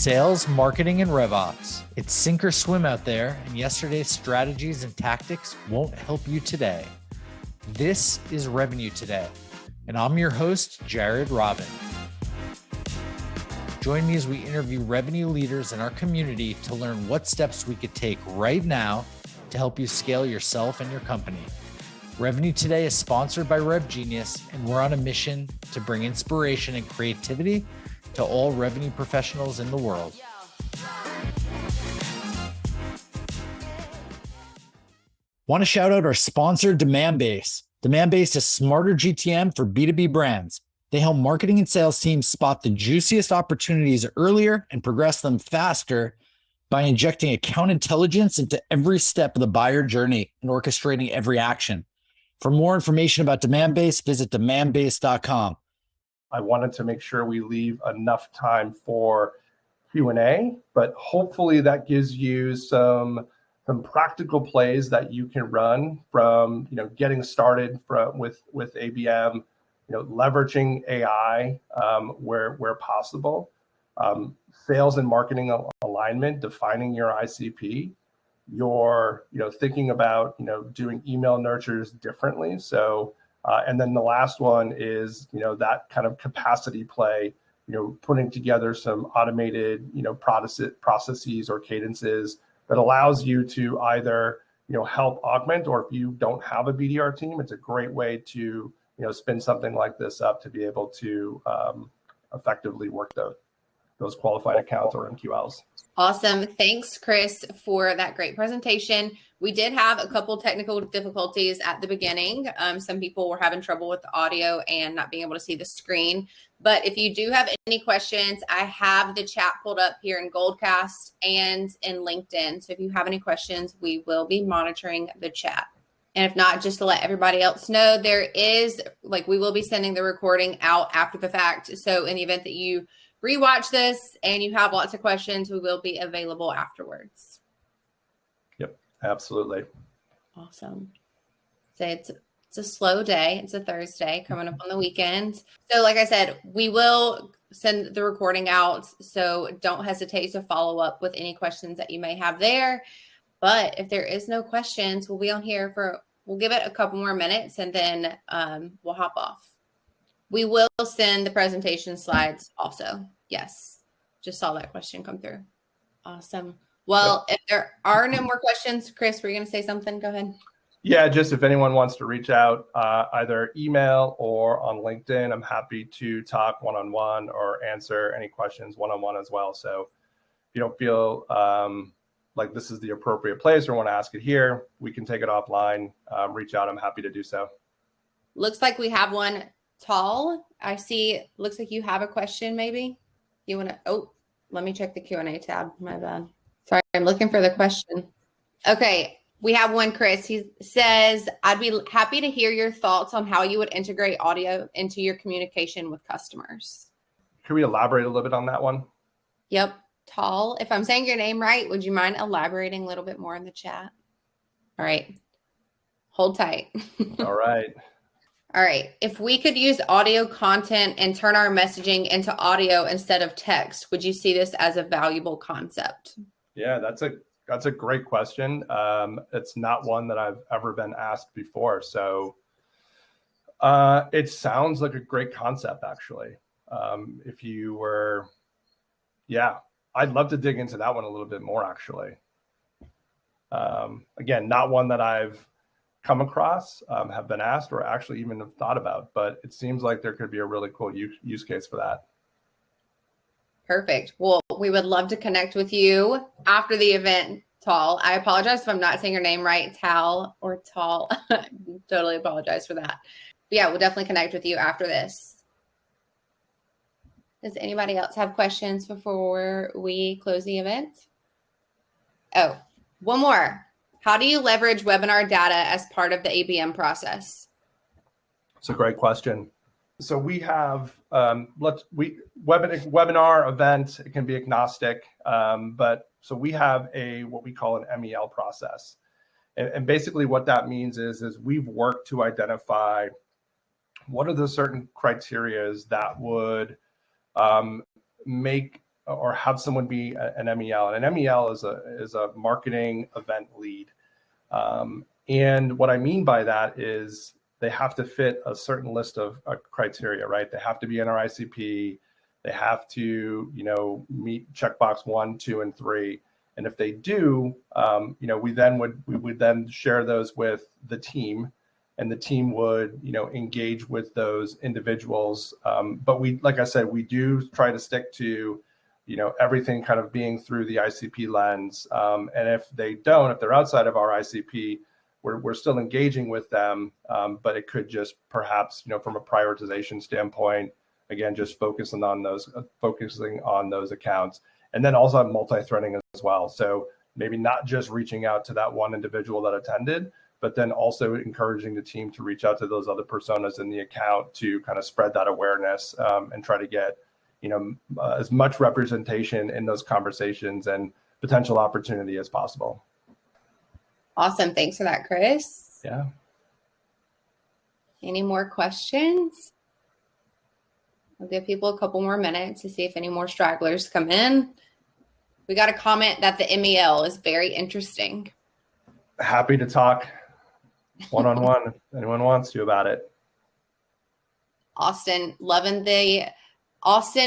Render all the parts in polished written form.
Sales, marketing, and RevOps. It's sink or swim out there, and yesterday's strategies and tactics won't help you today. This is Revenue Today, and I'm your host, Jared Robin. Join me as we interview revenue leaders in our community to learn what steps we could take right now to help you scale yourself and your company. Revenue Today is sponsored by RevGenius, and we're on a mission to bring inspiration and creativity to all revenue professionals in the world. Want to shout out our sponsor, Demandbase. Demandbase is smarter GTM for B2B brands. They help marketing and sales teams spot the juiciest opportunities earlier and progress them faster by injecting account intelligence into every step of the buyer journey and orchestrating every action. For more information about Demandbase, visit demandbase.com. I wanted to make sure we leave enough time for Q&A, but hopefully that gives you some practical plays that you can run from, getting started with ABM, leveraging AI where possible, sales and marketing alignment, defining your ICP, your thinking about doing email nurtures differently. So. And then the last one is, that kind of capacity play, putting together some automated, processes or cadences that allows you to either, help augment, or if you don't have a BDR team, it's a great way to, spin something like this up to be able to effectively work those qualified accounts or MQLs. Awesome. Thanks, Chris, for that great presentation. We did have a couple technical difficulties at the beginning. Some people were having trouble with the audio and not being able to see the screen. But if you do have any questions, I have the chat pulled up here in Goldcast and in LinkedIn. So if you have any questions, we will be monitoring the chat. And if not, just to let everybody else know, we will be sending the recording out after the fact. So in the event that you rewatch this and you have lots of questions, we will be available afterwards. Yep, absolutely. Awesome. So it's a slow day. It's a Thursday coming up on the weekend. So like I said, we will send the recording out. So don't hesitate to follow up with any questions that you may have there. But if there is no questions, we'll be on here we'll give it a couple more minutes and then we'll hop off. We will send the presentation slides also. Yes. Just saw that question come through. Awesome. Well, if there are no more questions, Chris, were you going to say something? Go ahead. Yeah, just if anyone wants to reach out, either email or on LinkedIn, I'm happy to talk one-on-one or answer any questions one-on-one as well. So if you don't feel like this is the appropriate place or want to ask it here, we can take it offline. Reach out. I'm happy to do so. Looks like we have one. Tall, I see. Looks like you have a question. Maybe you want to. Let me check the Q&A tab. My bad. Sorry, I'm looking for the question. Okay, we have one. Chris. He says, "I'd be happy to hear your thoughts on how you would integrate audio into your communication with customers." Can we elaborate a little bit on that one? Yep, Tall. If I'm saying your name right, would you mind elaborating a little bit more in the chat? All right, hold tight. All right. All right. If we could use audio content and turn our messaging into audio instead of text, would you see this as a valuable concept? Yeah, that's a great question. It's not one that I've ever been asked before. So it sounds like a great concept, actually. If you were, I'd love to dig into that one a little bit more, actually. Again, not one that I've come across, have been asked, or actually even have thought about, but it seems like there could be a really cool use case for that. Perfect. Well, we would love to connect with you after the event, Tal. I apologize if I'm not saying your name right, Tal or Tal. Totally apologize for that. But yeah, we'll definitely connect with you after this. Does anybody else have questions before we close the event? Oh, one more. How do you leverage webinar data as part of the ABM process? It's a great question. So we have webinar event. It can be agnostic, but so we have what we call an MEL process, and basically what that means is we've worked to identify what are the certain criterias that would make or have someone be an MEL. And an MEL is a marketing event lead. And what I mean by that is they have to fit a certain list of criteria, right? They have to be in our ICP. They have to, meet checkbox 1, 2, and 3. And if they do, we would then share those with the team, and the team would, engage with those individuals. But like I said, we do try to stick to, everything kind of being through the ICP lens. And if they're outside of our ICP, we're still engaging with them. But it could just perhaps, from a prioritization standpoint, again, just focusing on those accounts. And then also multi-threading as well. So maybe not just reaching out to that one individual that attended, but then also encouraging the team to reach out to those other personas in the account to kind of spread that awareness, and try to get, as much representation in those conversations and potential opportunity as possible. Awesome. Thanks for that, Chris. Yeah. Any more questions? I'll give people a couple more minutes to see if any more stragglers come in. We got a comment that the MEL is very interesting. Happy to talk one-on-one if anyone wants to about it. Austin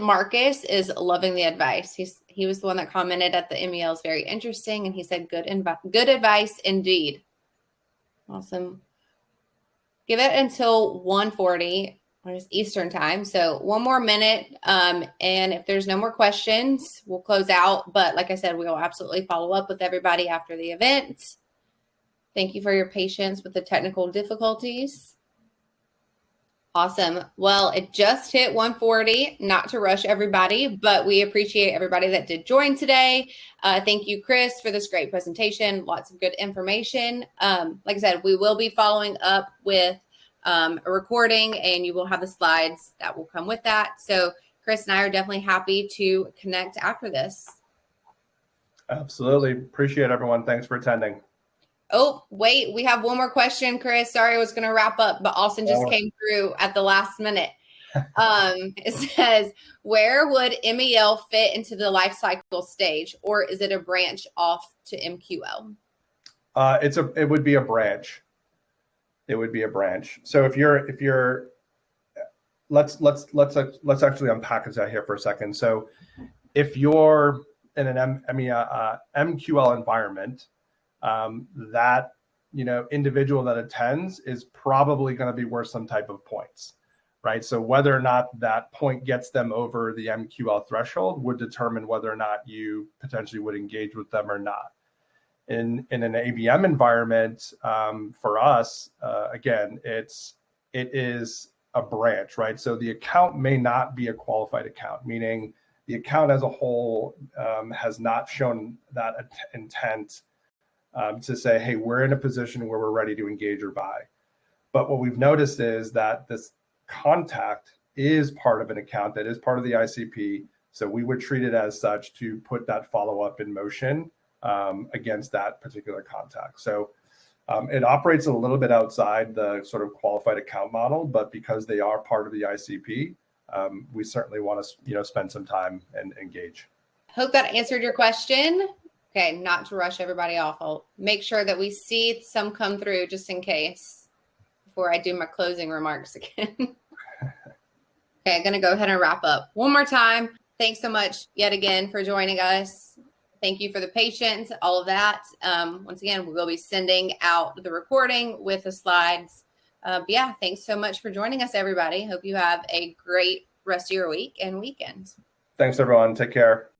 Marcus is loving the advice. He was the one that commented that the MEL is very interesting, and he said good advice indeed. Awesome. Give it until 1:40 Eastern time. So one more minute. And if there's no more questions, we'll close out. But like I said, we will absolutely follow up with everybody after the event. Thank you for your patience with the technical difficulties. Awesome. Well, it just hit 1:40, not to rush everybody, but we appreciate everybody that did join today. Thank you, Chris, for this great presentation. Lots of good information. Like I said, we will be following up with a recording, and you will have the slides that will come with that. So Chris and I are definitely happy to connect after this. Absolutely. Appreciate everyone. Thanks for attending. Oh, wait, we have one more question, Chris. Sorry, I was going to wrap up, but Austin just came through at the last minute. It says, where would MEL fit into the life cycle stage, or is it a branch off to MQL? It would be a branch. It would be a branch. So if you're let's actually unpackage that here for a second. So if you're in an MQL environment, that individual that attends is probably going to be worth some type of points, right? So whether or not that point gets them over the MQL threshold would determine whether or not you potentially would engage with them or not. In an ABM environment, for us, again, it is a branch, right? So the account may not be a qualified account, meaning the account as a whole has not shown that intent to say, hey, we're in a position where we're ready to engage or buy. But what we've noticed is that this contact is part of an account that is part of the ICP. So we would treat it as such to put that follow-up in motion against that particular contact. So it operates a little bit outside the sort of qualified account model, but because they are part of the ICP, we certainly want to spend some time and engage. Hope that answered your question. Okay, not to rush everybody off. I'll make sure that we see some come through just in case before I do my closing remarks again. Okay, I'm going to go ahead and wrap up. One more time. Thanks so much yet again for joining us. Thank you for the patience, all of that. Once again, we will be sending out the recording with the slides. But yeah, thanks so much for joining us, everybody. Hope you have a great rest of your week and weekend. Thanks, everyone. Take care.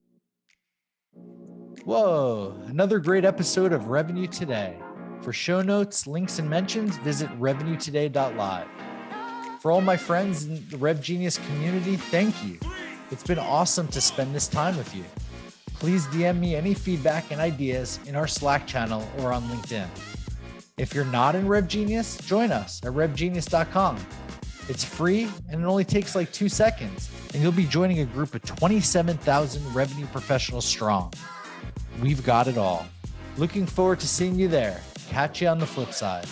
Whoa, another great episode of Revenue Today. For show notes, links, and mentions, visit revenuetoday.live. For all my friends in the Rev Genius community, thank you. It's been awesome to spend this time with you. Please DM me any feedback and ideas in our Slack channel or on LinkedIn. If you're not in Rev Genius, join us at revgenius.com. It's free and it only takes like 2 seconds, and you'll be joining a group of 27,000 revenue professionals strong. We've got it all. Looking forward to seeing you there. Catch you on the flip side.